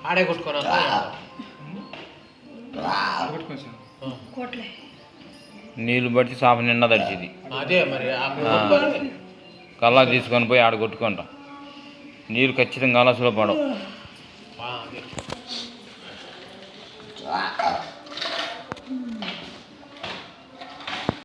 ఆడే కొట్టుకోరా నీళ్ళు పడితే సాప నిండా తడిచింది. అదే మరి కల్లా తీసుకొని పోయి ఆడ కొట్టుకుంటాం. నీరు ఖచ్చితంగా అలసలో పడవు.